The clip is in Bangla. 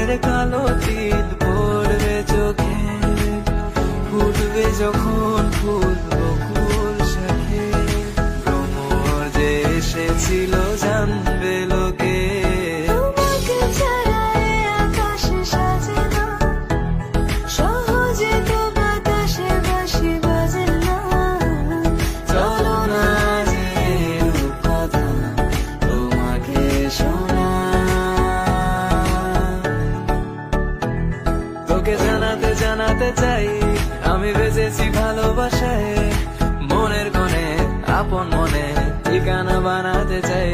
রঙের কালো তিল পড়বে চোখে, ফুটবে যখন ফুল বকুল শাখে। ভ্রমর যে এসেছিল জানবে লোকে, তোমাকে ছাড়া এ আকাশ সাজে না, সহজে তো বাতাসে বাঁশি বাজে না। চলো না যে রূপকথা তোমাকে শোনা, তোকে জানাতে জানাতে চাই আমি বেঁচেছি ভালোবাসায়। মনের কোণে আপন মনে ঠিকানা বানাতে চাই।